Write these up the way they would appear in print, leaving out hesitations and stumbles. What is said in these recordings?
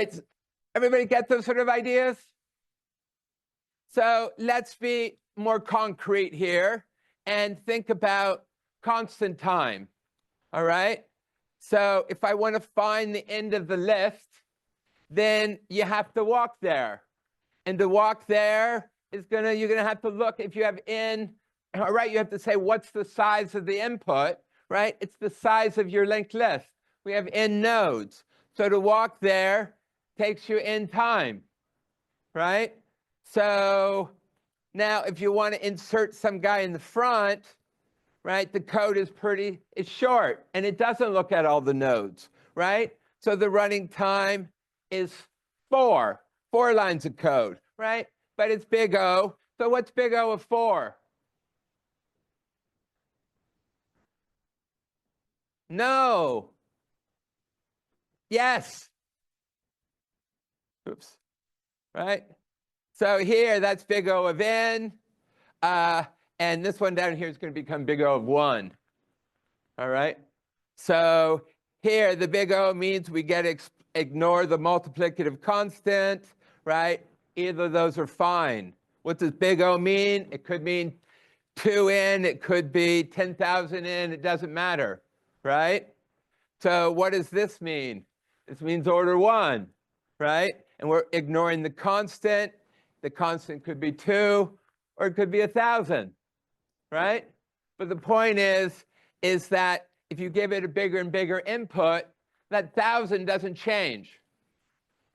right, everybody get those sort of ideas? So let's be more concrete here and think about constant time, all right? So if I want to find the end of the lift, then you have to walk there. And to walk there is you're gonna have to look, if you have n, all right, you have to say, what's the size of the input, right? It's the size of your linked list. We have n nodes. So to walk there takes you n time, right? So now if you want to insert some guy in the front, right, the code is it's short, and it doesn't look at all the nodes, right? So the running time is 4 lines of code, right? But it's big O. So what's big O of 4? No. Yes. Oops. Right? So here, that's big O of n. And this one down here is going to become big O of 1. All right? So here, the big O means we get ignore the multiplicative constant, right? Either of those are fine. What does big O mean? It could mean 2n, it could be 10,000 n, it doesn't matter, right? So what does this mean? This means order 1, right? And we're ignoring the constant. The constant could be 2, or it could be 1,000, right? But the point is that if you give it a bigger and bigger input, that 1,000 doesn't change,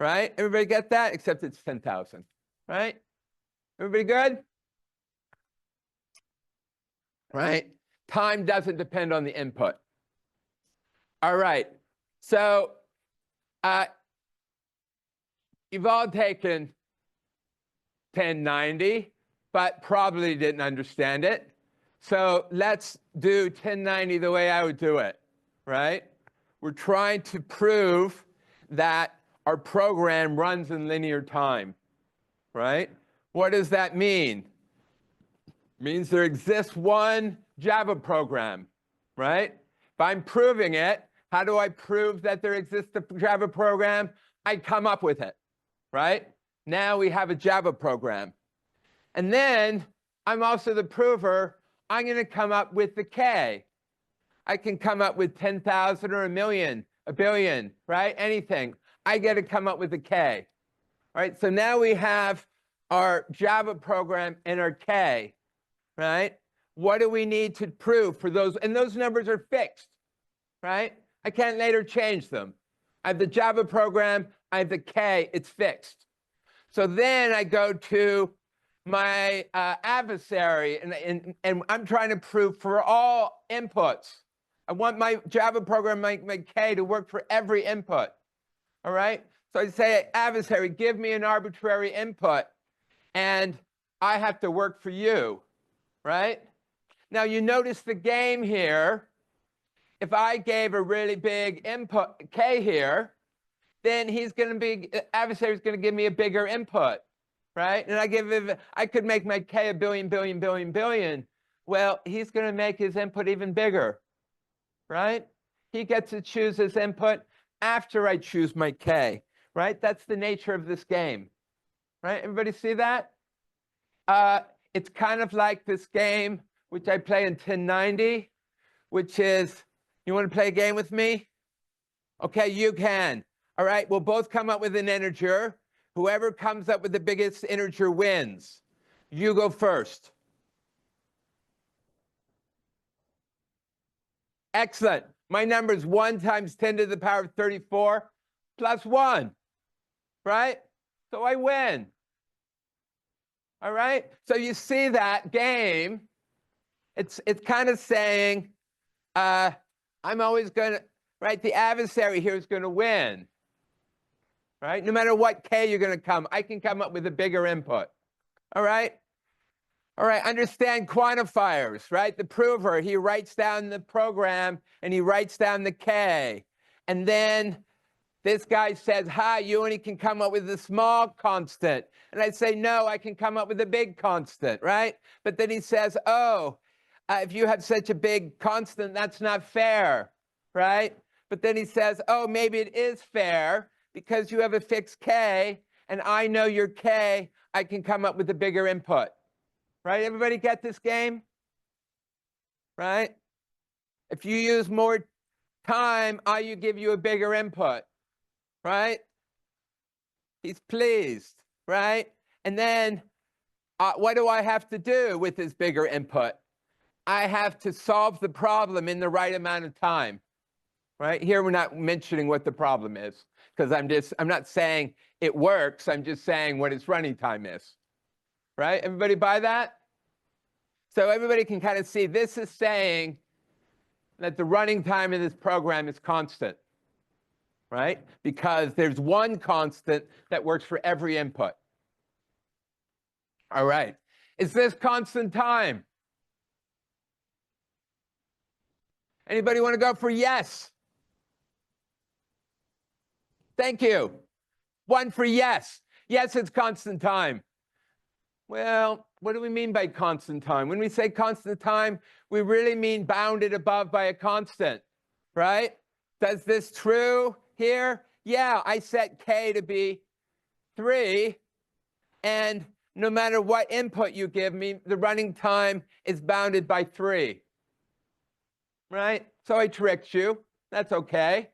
right? Everybody get that? Except it's 10,000, right? Everybody good? Right? Time doesn't depend on the input. All right. So you've all taken 1090, but probably didn't understand it. So let's do 1090 the way I would do it, right? We're trying to prove that our program runs in linear time, right? What does that mean? It means there exists one Java program, right? If I'm proving it, how do I prove that there exists a Java program? I come up with it, right? Now we have a Java program. And then I'm also the prover. I'm going to come up with the K. I can come up with 10,000 or a million, a billion, right? Anything. I get to come up with a K. All right, so now we have our Java program and our K, right? What do we need to prove for those? And those numbers are fixed, right? I can't later change them. I have the Java program, I have the K, it's fixed. So then I go to my adversary, and I'm trying to prove for all inputs. I want my Java program, my K, to work for every input, all right? So I say, adversary, give me an arbitrary input, and I have to work for you, right? Now, you notice the game here. If I gave a really big input, K here, then adversary is going to give me a bigger input, right? And I could make my K a billion, billion, billion, billion. Well, he's going to make his input even bigger, right? He gets to choose his input after I choose my K, right? That's the nature of this game, right? Everybody see that? It's kind of like this game, which I play in 1090, which is, you want to play a game with me? Okay, you can. All right, we'll both come up with an integer. Whoever comes up with the biggest integer wins. You go first. Excellent. My number is 1 times 10 to the power of 34 plus 1, right? So I win. All right? So you see that game, it's kind of saying, I'm always going to, right? The adversary here is going to win, right? No matter what K you're going to I can come up with a bigger input, all right? All right, understand quantifiers, right? The prover, he writes down the program, and he writes down the K. And then this guy says, hi, you only can come up with a small constant. And I say, no, I can come up with a big constant, right? But then he says, oh, if you have such a big constant, that's not fair, right? But then he says, oh, maybe it is fair, because you have a fixed K, and I know your K, I can come up with a bigger input. Right? Everybody get this game? Right? If you use more time, I give you a bigger input. Right? He's pleased. Right? And then what do I have to do with this bigger input? I have to solve the problem in the right amount of time. Right? Here we're not mentioning what the problem is, because I'm not saying it works, I'm just saying what its running time is. Right? Everybody buy that? So everybody can kind of see this is saying that the running time of this program is constant. Right? Because there's one constant that works for every input. All right. Is this constant time? Anybody want to go for yes? Thank you. One for yes. Yes, it's constant time. Well, what do we mean by constant time? When we say constant time, we really mean bounded above by a constant, right? Does this true here? Yeah, I set K to be 3, and no matter what input you give me, the running time is bounded by 3, right? So I tricked you. That's okay.